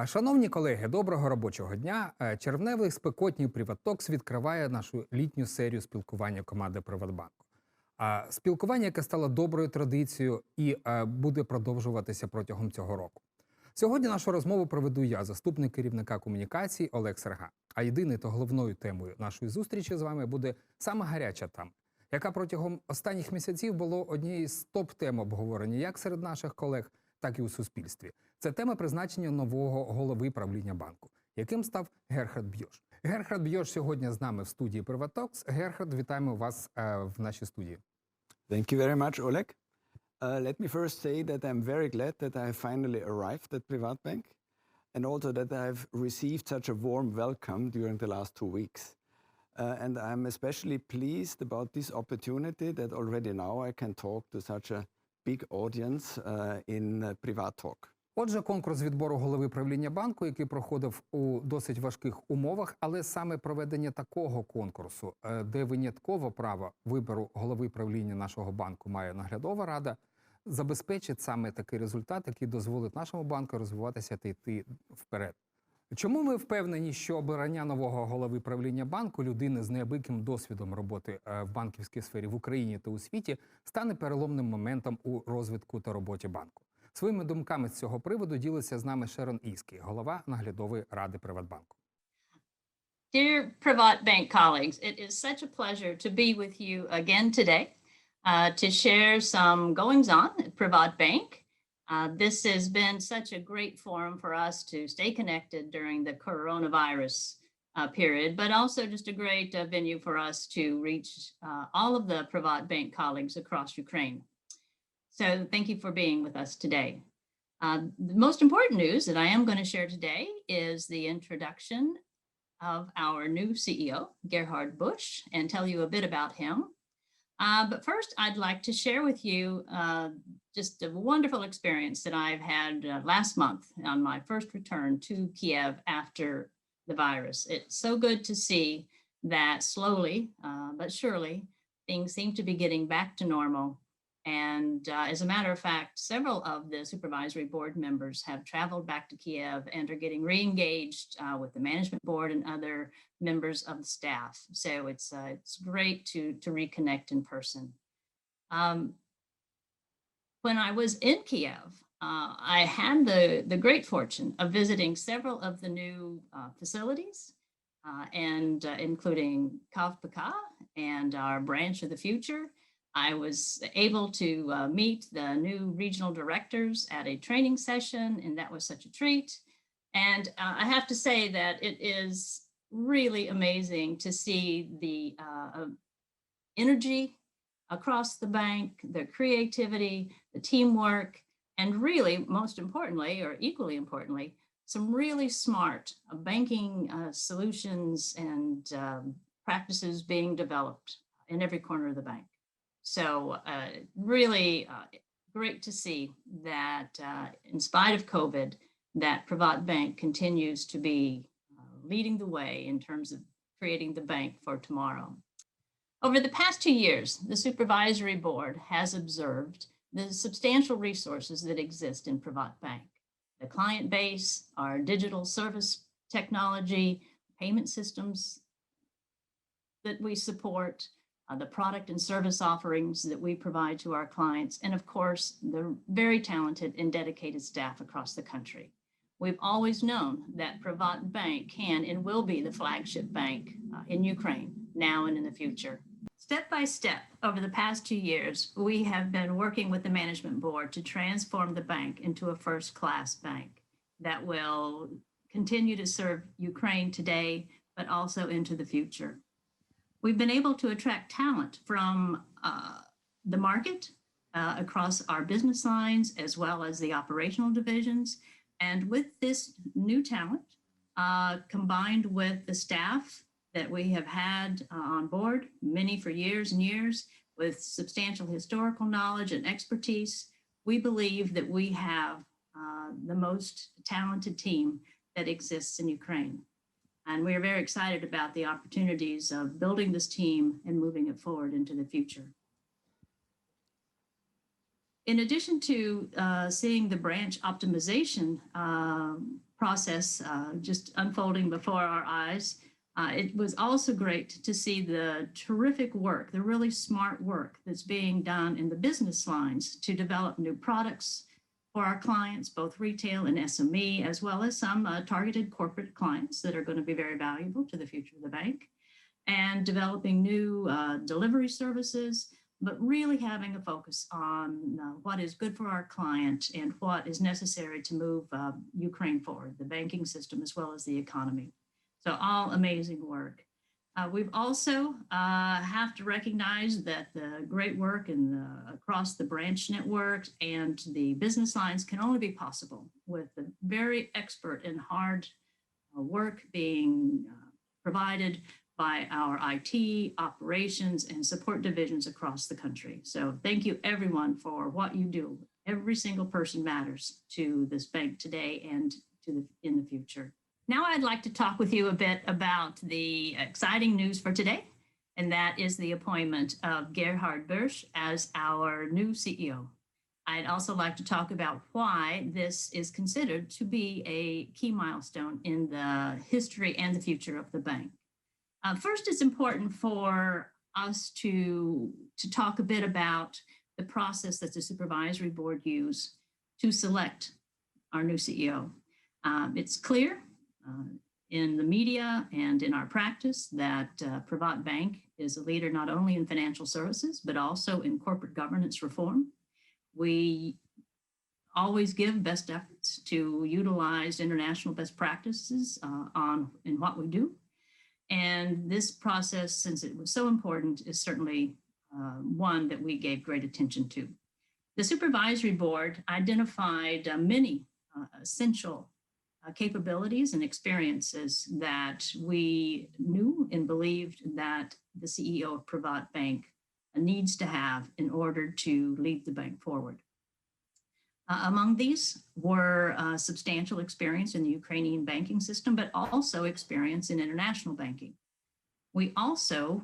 Шановні колеги, доброго робочого дня. Червневий спекотній PrivatTalks відкриває нашу літню серію спілкування команди ПриватБанку. Спілкування, яке стало доброю традицією і буде продовжуватися протягом цього року. Сьогодні нашу розмову проведу я, заступник керівника комунікацій Олег Серга. А єдиною та головною темою нашої зустрічі з вами буде саме гаряча тема, яка протягом останніх місяців було однією з топ-тем обговорення як серед наших колег, так і у суспільстві. Це тема призначення нового голови правління банку, яким став Герхард Бьош. Герхард Бьош сьогодні з нами в студії PrivatTalks. Герхард, вітаємо вас в нашій студії. Thank you very much, Oleg. Let me first say that I'm very glad that I have finally arrived at PrivatBank and also that I've received such a warm welcome during the last 2 weeks. And I'm especially pleased about this opportunity that already now I can talk to such a big audience in PrivatTalk. Отже, конкурс відбору голови правління банку, який проходив у досить важких умовах, але саме проведення такого конкурсу, де винятково право вибору голови правління нашого банку має наглядова рада, забезпечить саме такий результат, який дозволить нашому банку розвиватися та йти вперед. Чому ми впевнені, що обрання нового голови правління банку, людини з неабияким досвідом роботи в банківській сфері в Україні та у світі, стане переломним моментом у розвитку та роботі банку? Своїми думками з цього приводу ділиться з нами Шерон Іський, голова наглядової ради Приватбанку. Dear PrivatBank colleagues, it is such a pleasure to be with you again today to share some goings-on at PrivatBank. This has been such a great forum for us to stay connected during the coronavirus period, but also just a great venue for us to reach all of the PrivatBank colleagues across Ukraine. So thank you for being with us today. The most important news that I am going to share today is the introduction of our new CEO, Gerhard Bьош, and tell you a bit about him. But first, I'd like to share with you just a wonderful experience that I've had last month on my first return to Kiev after the virus. It's so good to see that slowly but surely things seem to be getting back to normal. And as a matter of fact, several of the supervisory board members have traveled back to Kiev and are getting re-engaged with the management board and other members of the staff. So it's great to reconnect in person. When I was in Kiev, I had the great fortune of visiting several of the new facilities, and including KavPK and our branch of the future. I was able to meet the new regional directors at a training session, and that was such a treat. And I have to say that it is really amazing to see the energy across the bank, the creativity, the teamwork, and really, most importantly, or equally importantly, some really smart banking solutions and practices being developed in every corner of the bank. So really great to see that in spite of COVID, that PrivatBank continues to be leading the way in terms of creating the bank for tomorrow. Over the past 2 years, the supervisory board has observed the substantial resources that exist in PrivatBank. The client base, our digital service technology, payment systems that we support, the product and service offerings that we provide to our clients, and of course, the very talented and dedicated staff across the country. We've always known that PrivatBank can and will be the flagship bank in Ukraine, now and in the future. Step by step, over the past 2 years, we have been working with the management board to transform the bank into a first-class bank that will continue to serve Ukraine today, but also into the future. We've been able to attract talent from the market across our business lines, as well as the operational divisions. And with this new talent, combined with the staff that we have had on board, many for years and years, with substantial historical knowledge and expertise, we believe that we have the most talented team that exists in Ukraine. And we are very excited about the opportunities of building this team and moving it forward into the future. In addition to seeing the branch optimization process just unfolding before our eyes. It was also great to see the terrific work, the really smart work that's being done in the business lines to develop new products for our clients, both retail and SME, as well as some targeted corporate clients that are going to be very valuable to the future of the bank, and developing new delivery services, but really having a focus on what is good for our client and what is necessary to move Ukraine forward, the banking system as well as the economy. So all amazing work. We've also have to recognize that the great work across the branch networks and the business lines can only be possible with the very expert and hard work being provided by our IT, operations, and support divisions across the country. So thank you everyone for what you do. Every single person matters to this bank today and in the future. Now I'd like to talk with you a bit about the exciting news for today, and that is the appointment of Gherhard Bjøsh as our new CEO. I'd also like to talk about why this is considered to be a key milestone in the history and the future of the bank. First, it's important for us to talk a bit about the process that the supervisory board used to select our new CEO. It's clear in the media and in our practice that PrivatBank is a leader not only in financial services, but also in corporate governance reform. We always give best efforts to utilize international best practices in what we do. And this process, since it was so important, is certainly one that we gave great attention to. The supervisory board identified many essential capabilities and experiences that we knew and believed that the CEO of PrivatBank needs to have in order to lead the bank forward. Among these were substantial experience in the Ukrainian banking system, but also experience in international banking. We also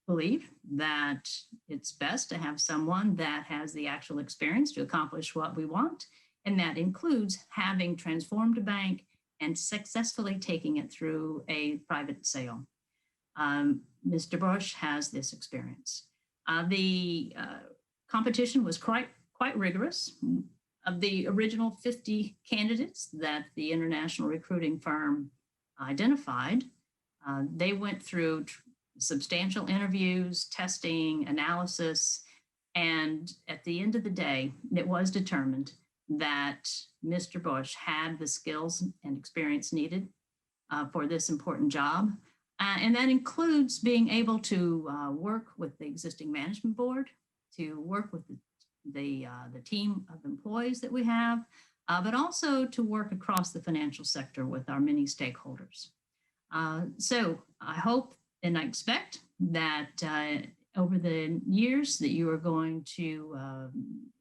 believe that it's best to have someone that has the actual experience to accomplish what we want, and that includes having transformed a bank and successfully taking it through a private sale. Mr. Bjøsh has this experience. The competition was quite rigorous. Of the original 50 candidates that the international recruiting firm identified, they went through substantial interviews, testing, analysis, and at the end of the day, it was determined that Mr. Bjøsh had the skills and experience needed for this important job. And that includes being able to work with the existing management board, to work with the team of employees that we have, but also to work across the financial sector with our many stakeholders. So I hope and I expect that over the years that you are going to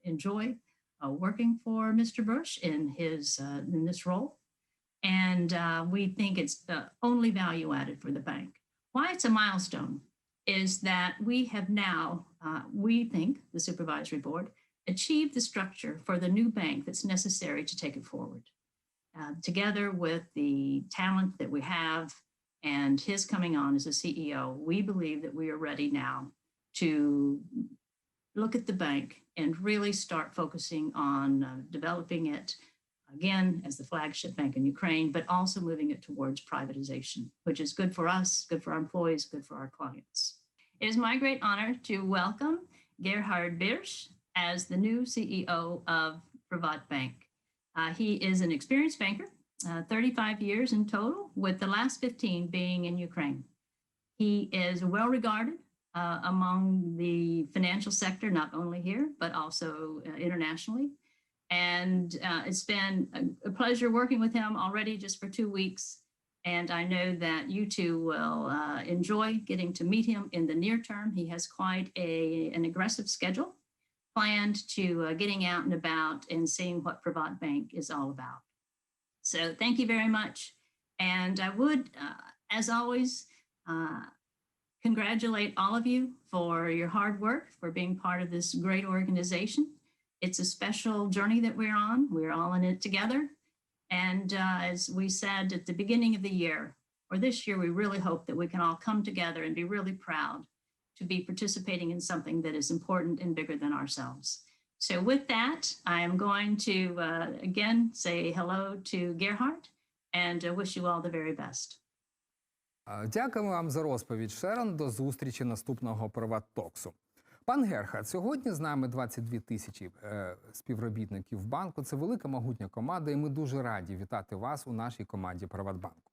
enjoy working for Mr. Bjøsh in this role. And we think it's the only value added for the bank. Why it's a milestone is that we have now, we think, the supervisory board, achieved the structure for the new bank that's necessary to take it forward. Together with the talent that we have and his coming on as a CEO, we believe that we are ready now to look at the bank and really start focusing on developing it again as the flagship bank in Ukraine, but also moving it towards privatization, which is good for us, good for our employees, good for our clients. It is my great honor to welcome Gherhard Bjøsh as the new CEO of PrivatBank. He is an experienced banker, 35 years in total, with the last 15 being in Ukraine. He is well regarded among the financial sector, not only here, but also internationally. And it's been a pleasure working with him already just for 2 weeks. And I know that you two will enjoy getting to meet him in the near term. He has quite an aggressive schedule planned to getting out and about and seeing what PrivatBank is all about. So thank you very much. And I would, as always, congratulate all of you for your hard work, for being part of this great organization. It's a special journey that we're on. We're all in it together. And as we said at the beginning of the year, or this year, we really hope that we can all come together and be really proud to be participating in something that is important and bigger than ourselves. So with that, I am going to again say hello to Gerhard and wish you all the very best. Дякуємо вам за розповідь, Шерон. До зустрічі наступного PrivatTalksу. Пан Герхард, сьогодні з нами 22 тисячі співробітників банку. Це велика могутня команда, і ми дуже раді вітати вас у нашій команді «ПриватБанку».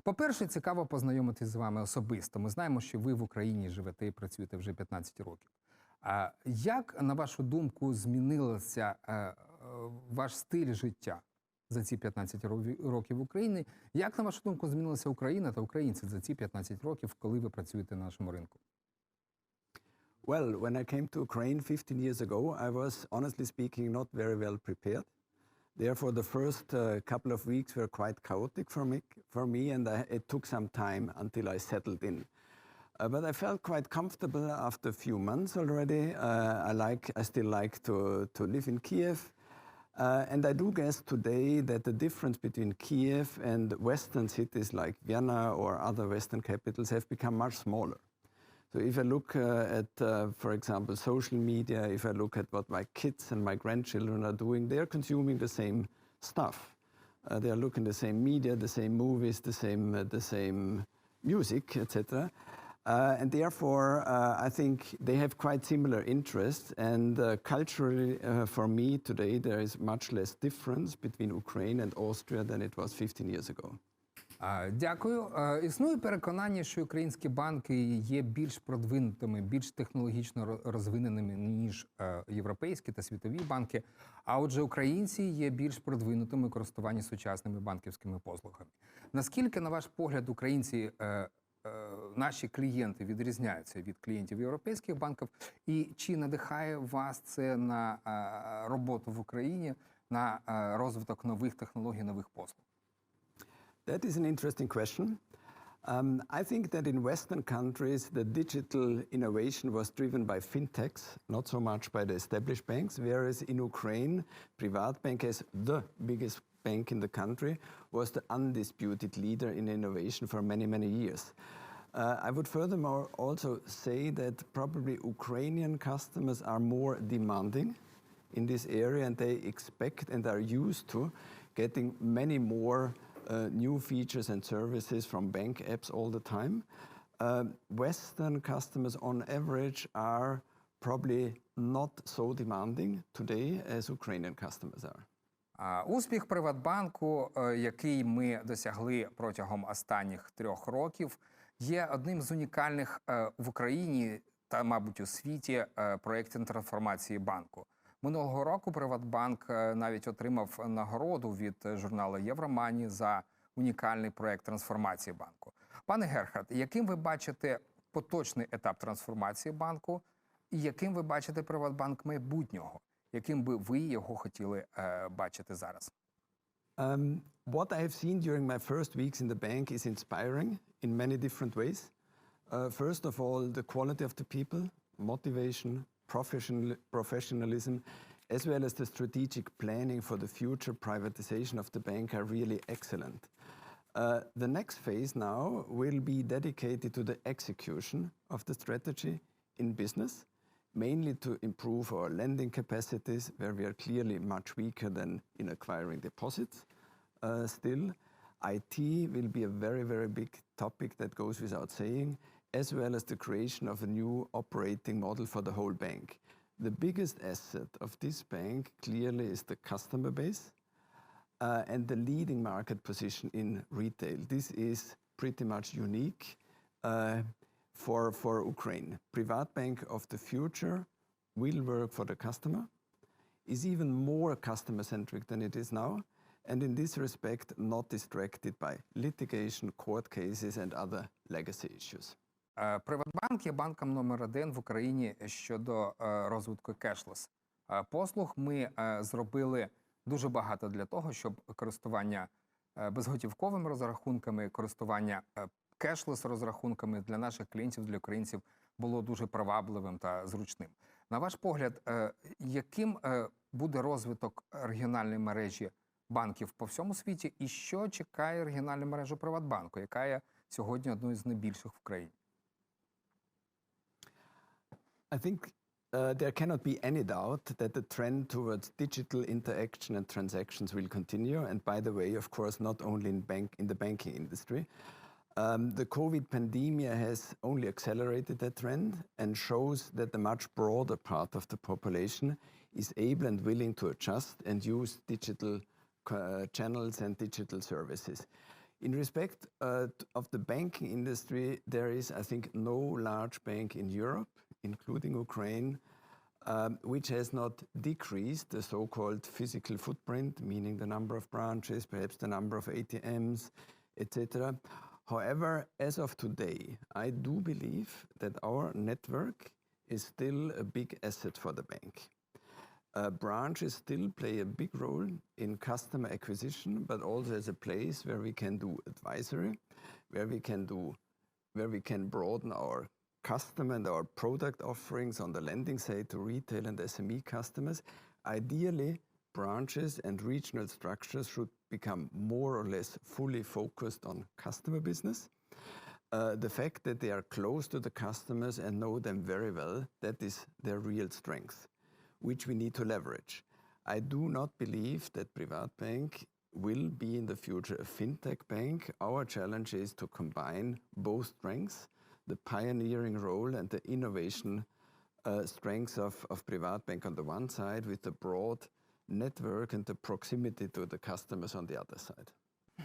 По-перше, цікаво познайомитись з вами особисто. Ми знаємо, що ви в Україні живете і працюєте вже 15 років. Як, на вашу думку, змінився ваш стиль життя за ці 15 років в Україні? Як, на вашу думку, змінилася Україна та українці за ці 15 років, коли ви працюєте на нашому ринку? Well, when I came to Ukraine 15 years ago, I was, honestly speaking, not very well prepared. Therefore, the first couple of weeks were quite chaotic for me, and it took some time until I settled in. But I felt quite comfortable after a few months already. I still like to live in Kiev. And I do guess today that the difference between Kiev and Western cities like Vienna or other Western capitals have become much smaller. So if I look at, for example, social media, if I look at what my kids and my grandchildren are doing, they're consuming the same stuff. They are looking the same media, the same movies, the same music, etc. And therefore, I think they have quite similar interests. And culturally, for me today, there is much less difference between Ukraine and Austria than it was 15 years ago. Дякую. Існує переконання, що українські банки є більш продвинутими, більш технологічно розвиненими, ніж європейські та світові банки. А отже, українці є більш продвинутими у користуванні сучасними банківськими послугами. Наскільки, на ваш погляд, українці, наші клієнти відрізняються від клієнтів європейських банків? І чи надихає вас це на роботу в Україні, на розвиток нових технологій, нових послуг? That is an interesting question. I think that in Western countries, the digital innovation was driven by fintechs, not so much by the established banks, whereas in Ukraine, PrivatBank, as the biggest bank in the country, was the undisputed leader in innovation for many, many years. I would furthermore also say that probably Ukrainian customers are more demanding in this area, and they expect and are used to getting many more new features and services from bank apps all the time. Western customers on average are probably not so demanding today as Ukrainian customers are. Успіх Приватбанку, який ми досягли протягом останніх 3 років, є одним з унікальних в Україні та, мабуть, у світі проєктів трансформації банку. Минулого року Приватбанк навіть отримав нагороду від журналу «Євромані» за унікальний проєкт трансформації банку. Пане Герхард, яким ви бачите поточний етап трансформації банку і яким ви бачите Приватбанк майбутнього? Яким би ви його хотіли бачити зараз? What I have seen during my first weeks in the bank is inspiring in many different ways. First of all, the quality of the people, motivation, professionalism, as well as the strategic planning for the future privatization of the bank are really excellent. The next phase now will be dedicated to the execution of the strategy in business, mainly to improve our lending capacities, where we are clearly much weaker than in acquiring deposits. Still, IT will be a very, very big topic that goes without saying, as well as the creation of a new operating model for the whole bank. The biggest asset of this bank clearly is the customer base and the leading market position in retail. This is pretty much unique for Ukraine. PrivatBank of the future will work for the customer, is even more customer-centric than it is now, and in this respect not distracted by litigation, court cases and other legacy issues. Приватбанк є банком номер 1 в Україні щодо розвитку кешлес послуг. Ми зробили дуже багато для того, щоб користування безготівковими розрахунками, користування кешлес розрахунками для наших клієнтів, для українців було дуже привабливим та зручним. На ваш погляд, яким буде розвиток регіональної мережі банків по всьому світі, і що чекає регіональну мережу Приватбанку, яка є сьогодні одною з найбільших в країні? I think there cannot be any doubt that the trend towards digital interaction and transactions will continue. And by the way, of course, not only in the banking industry. The COVID pandemic has only accelerated that trend and shows that the much broader part of the population is able and willing to adjust and use digital channels and digital services. In respect of the banking industry, there is, I think, no large bank in Europe, including Ukraine, which has not decreased the so-called physical footprint, meaning the number of branches, perhaps the number of ATMs, etc. However, as of today, I do believe that our network is still a big asset for the bank. Branches still play a big role in customer acquisition, but also as a place where we can do advisory, where we can broaden our customer and our product offerings on the lending side to retail and SME customers. Ideally, branches and regional structures should become more or less fully focused on customer business. The fact that they are close to the customers and know them very well, that is their real strength, which we need to leverage. I do not believe that PrivatBank will be in the future a fintech bank. Our challenge is to combine both strengths, the pioneering role and the innovation strengths of PrivatBank on the one side with the broad network and the proximity to the customers on the other side.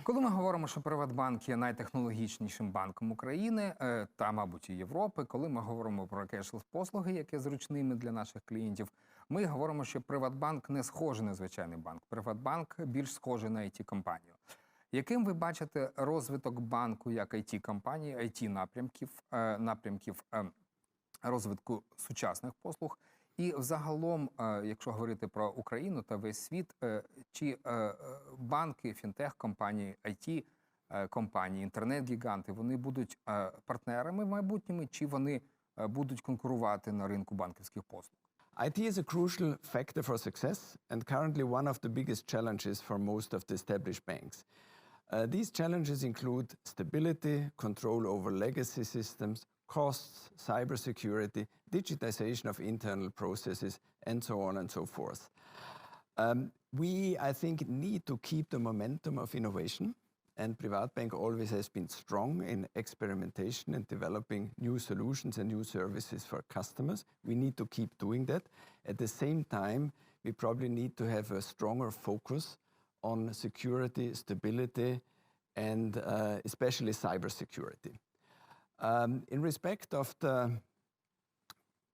Коли ми говоримо, що Приватбанк є найтехнологічнішим банком України та, мабуть, і Європи, коли ми говоримо про кешлес-послуги, які зручними для наших клієнтів, ми говоримо, що Приватбанк не схожий на звичайний банк. Приватбанк більш схожий на IT-компанію. Яким ви бачите розвиток банку як IT-компанії, IT-напрямків розвитку сучасних послуг? І взагалом, якщо говорити про Україну та весь світ, чи банки, фінтех-компанії, IT-компанії, інтернет-гіганти, вони будуть партнерами майбутніми, чи вони будуть конкурувати на ринку банківських послуг? IT is a crucial factor for success and currently one of the biggest challenges for most of the established banks. These challenges include stability, control over legacy systems, costs, cybersecurity, digitization of internal processes, and so on and so forth. We, I think, need to keep the momentum of innovation, and PrivatBank always has been strong in experimentation and developing new solutions and new services for customers. We need to keep doing that. At the same time, we probably need to have a stronger focus on security, stability, and especially cybersecurity. In respect of the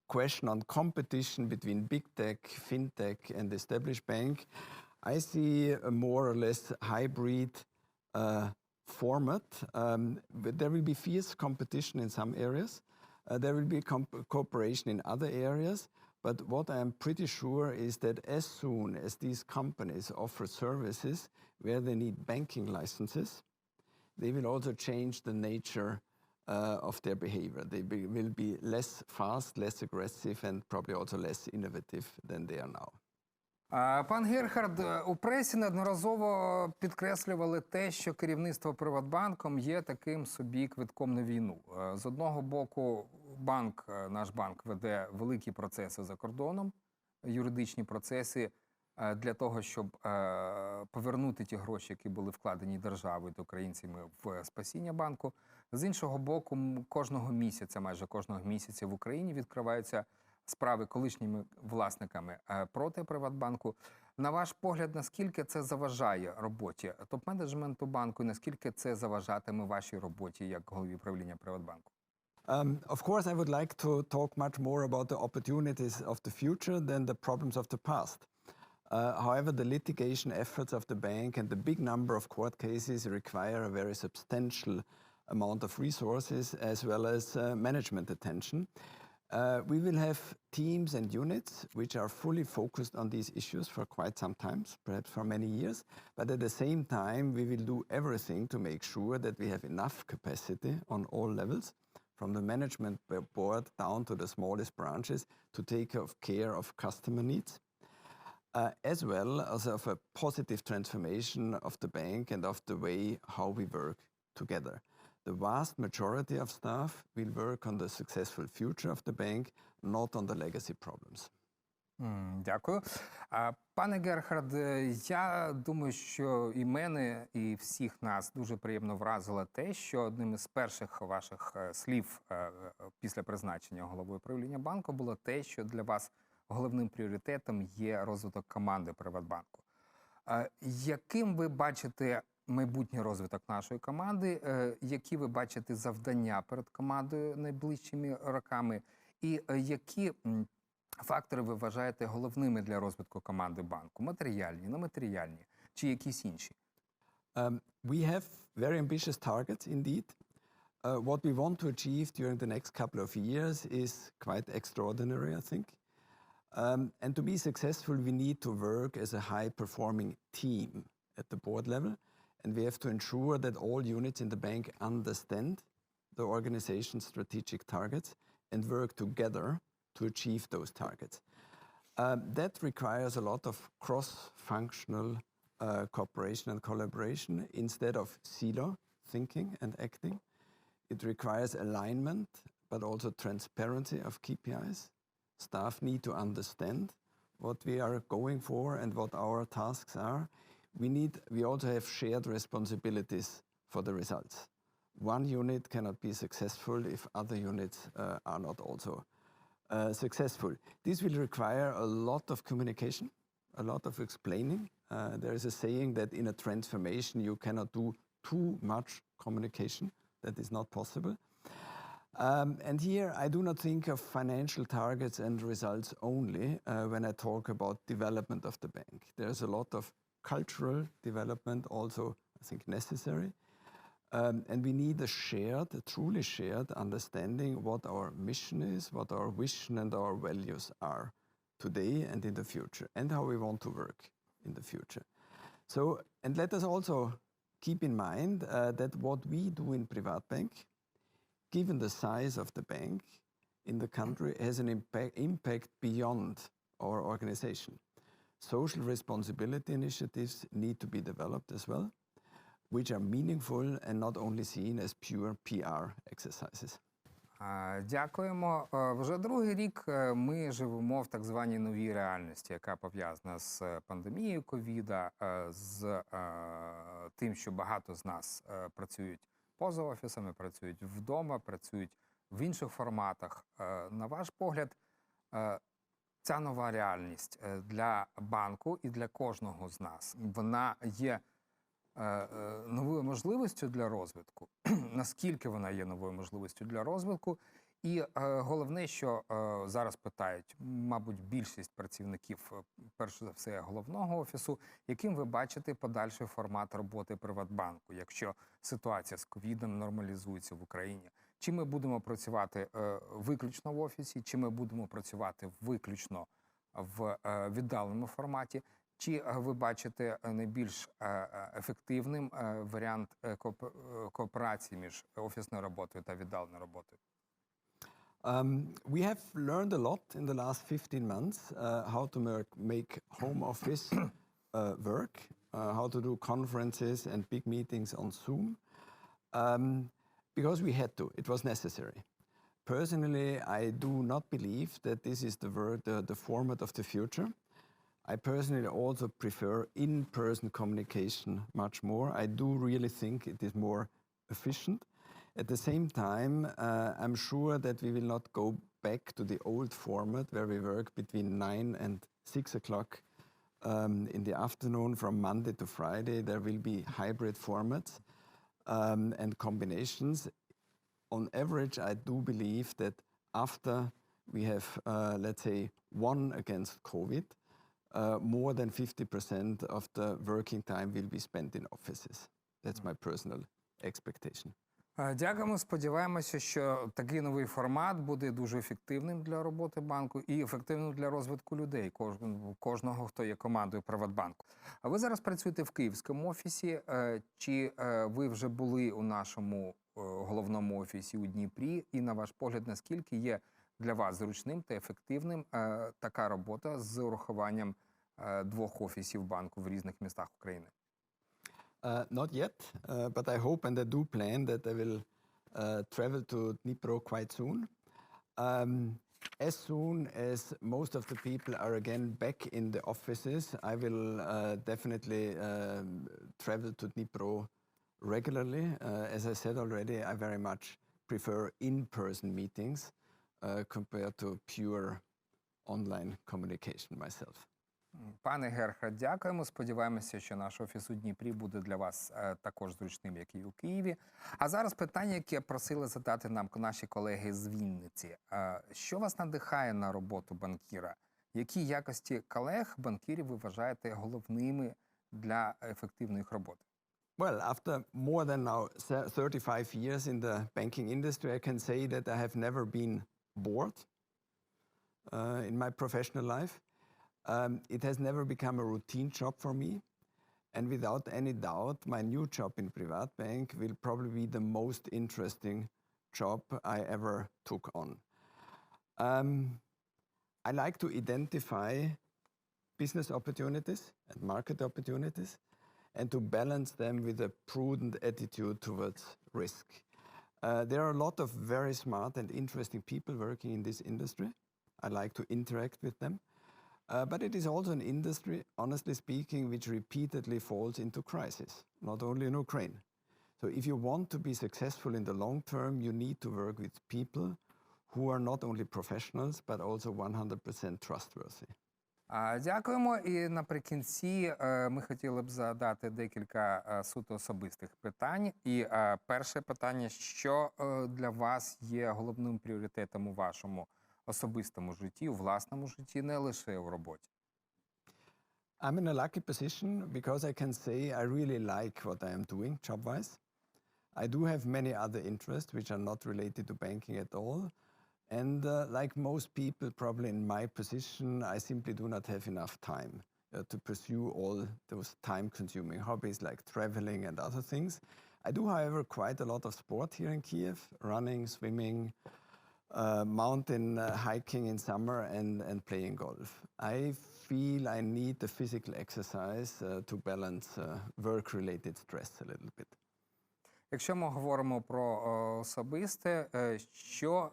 question on competition between big tech, fintech, and established bank, I see a more or less hybrid format. There will be fierce competition in some areas. There will be cooperation in other areas. But what I'm pretty sure is that as soon as these companies offer services where they need banking licenses, they will also change the nature of their behavior. They will be less fast, less aggressive, and probably also less innovative than they are now. Пан Герхард, у пресі неодноразово підкреслювали те, що керівництво Приватбанком є таким собі квитком на війну. З одного боку, наш банк веде великі процеси за кордоном, юридичні процеси для того, щоб повернути ті гроші, які були вкладені державою та українцями в спасіння банку. З іншого боку, майже кожного місяця в Україні відкриваються справи колишніми власниками проти Приватбанку. На ваш погляд, наскільки це заважає роботі топ-менеджменту банку і наскільки це заважатиме вашій роботі як голові правління Приватбанку? Of course, I would like to talk much more about the opportunities of the future than the problems of the past. However, the litigation efforts of the bank and the big number of court cases require a very substantial amount of resources as well as management attention. We will have teams and units which are fully focused on these issues for quite some time, perhaps for many years. But at the same time, we will do everything to make sure that we have enough capacity on all levels, from the management board down to the smallest branches, to take care of customer needs. as well as of a positive transformation of the bank and of the way how we work together. The vast majority of staff will work on the successful future of the bank, not on the legacy problems. Дякую. Пане Герхард, я думаю, що і мене, і всіх нас дуже приємно вразило те, що одним із перших ваших слів після призначення головою правління банку було те, що для вас головним пріоритетом є розвиток команди ПриватБанку. Яким ви бачите майбутній розвиток нашої команди, які ви бачите завдання перед командою найближчими роками, і які фактори ви вважаєте головними для розвитку команди банку? Матеріальні, нематеріальні чи якісь інші? We have very ambitious targets indeed. What we want to achieve during the next couple of years is quite extraordinary, I think. And to be successful, we need to work as a high-performing team at the board level. And we have to ensure that all units in the bank understand the organization's strategic targets and work together to achieve those targets. That requires a lot of cross-functional cooperation and collaboration instead of silo thinking and acting. It requires alignment, but also transparency of KPIs. Staff need to understand what we are going for and what our tasks are. We also have shared responsibilities for the results. One unit cannot be successful if other units are not also successful. This will require a lot of communication, a lot of explaining. There is a saying that in a transformation you cannot do too much communication. That is not possible. And here I do not think of financial targets and results only when I talk about development of the bank. There's a lot of cultural development also, I think, necessary. And we need a truly shared understanding what our mission is, what our vision and our values are today and in the future, and how we want to work in the future. So, and let us also keep in mind that what we do in PrivatBank, given the size of the bank in the country, has an impact beyond our organization. Social responsibility initiatives need to be developed as well, which are meaningful and not only seen as pure PR exercises. Дякуємо. Вже другий рік ми живемо в так званій новій реальності, яка пов'язана з пандемією ковіда, з тим, що багато з нас працюють поза офісами, працюють вдома, працюють в інших форматах. На ваш погляд, ця нова реальність для банку і для кожного з нас, вона є новою можливістю для розвитку? Наскільки вона є новою можливістю для розвитку? І головне, що зараз питають, мабуть, більшість працівників, перш за все, головного офісу, яким ви бачите подальший формат роботи ПриватБанку, якщо ситуація з ковідом нормалізується в Україні? Чи ми будемо працювати виключно в офісі, чи ми будемо працювати виключно в віддаленому форматі? Чи ви бачите найбільш ефективним варіант кооперації між офісною роботою та віддаленою роботою? We have learned a lot in the last 15 months how to make home office work, how to do conferences and big meetings on Zoom, because we had to. It was necessary. Personally, I do not believe that this is the format of the future. I personally also prefer in-person communication much more. I do really think it is more efficient. At the same time, I'm sure that we will not go back to the old format where we work between 9 and 6 o'clock in the afternoon from Monday to Friday. There will be hybrid formats and combinations. On average, I do believe that after we have, let's say, won against COVID, more than 50% of the working time will be spent in offices. That's my personal expectation. Дякуємо. Сподіваємося, що такий новий формат буде дуже ефективним для роботи банку і ефективним для розвитку людей, кожного, хто є командою ПриватБанку. А ви зараз працюєте в київському офісі. Чи ви вже були у нашому головному офісі у Дніпрі? І, на ваш погляд, наскільки є для вас зручним та ефективним така робота з урахуванням двох офісів банку в різних містах України? Not yet, but I hope and I do plan that I will travel to Dnipro quite soon. As soon as most of the people are again back in the offices, I will definitely travel to Dnipro regularly. As I said already, I very much prefer in-person meetings compared to pure online communication myself. Пане Герхард, дякуємо. Сподіваємося, що наш офіс у Дніпрі буде для вас також зручним, як і у Києві. А зараз питання, яке просили задати нам наші колеги з Вінниці. Що вас надихає на роботу банкіра? Які якості колег, банкірів ви вважаєте головними для ефективної їх роботи? Well, after more than now 35 years in the banking industry, I can say that I have never been bored in my professional life. It has never become a routine job for me. And without any doubt, my new job in PrivatBank will probably be the most interesting job I ever took on. I like to identify business opportunities and market opportunities and to balance them with a prudent attitude towards risk. There are a lot of very smart and interesting people working in this industry. I like to interact with them. But it is also an industry, honestly speaking, which repeatedly falls into crisis, not only in Ukraine. So if you want to be successful in the long term, you need to work with people who are not only professionals, but also 100% trustworthy. Дякуємо. І наприкінці ми хотіли б задати декілька суто особистих питань. І перше питання, що для вас є головним пріоритетом у вашому особистому житті, у власному житті, не лише у роботі? I'm in a lucky position because I can say I really like what I am doing job-wise. I do have many other interests which are not related to banking at all. And like most people probably in my position, I simply do not have enough time to pursue all those time-consuming hobbies like traveling and other things. I do, however, quite a lot of sport here in Kiev, running, swimming, mountain hiking in summer and playing golf. I feel I need the physical exercise to balance work-related stress a little bit. Якщо ми говоримо про особисте, що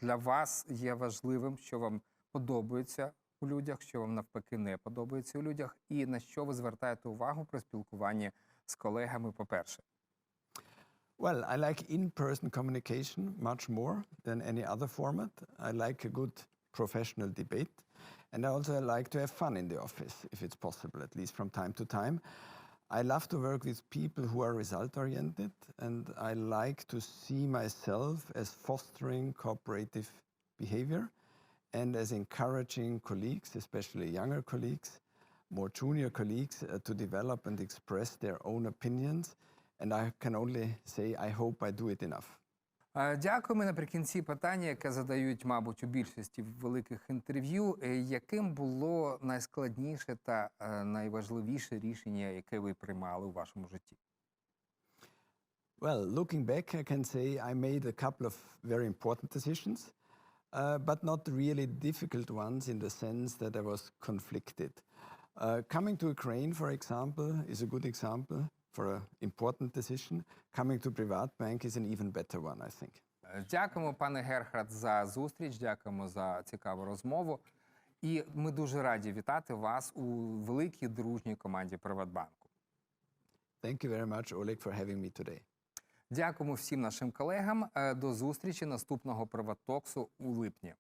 для вас є важливим, що вам подобається у людях, що вам навпаки не подобається у людях, і на що ви звертаєте увагу при спілкуванні з колегами, по-перше? Well, I like in-person communication much more than any other format. I like a good professional debate. And I also like to have fun in the office, if it's possible, at least from time to time. I love to work with people who are result-oriented, and I like to see myself as fostering cooperative behavior and as encouraging colleagues, especially younger colleagues, more junior colleagues, to develop and express their own opinions. And I can only say, I hope I do it enough. Дякуємо. Наприкінці питання, яке задають, мабуть, у більшості великих інтерв'ю. Яким було найскладніше та найважливіше рішення, яке ви приймали у вашому житті? Well, looking back, I can say I made a couple of very important decisions, but not really difficult ones in the sense that I was conflicted. Coming to Ukraine, for example, is a good example for an important decision. Coming to PrivatBank is an even better one, I think. Дякуємо, пане Герхард, за зустріч, дякуємо за цікаву розмову. І ми дуже раді вітати вас у великій дружній команді PrivatBanку. Thank you very much, Oleg, for having me today. Дякуємо всім нашим колегам. До зустрічі наступного PrivatTalks'у у липні.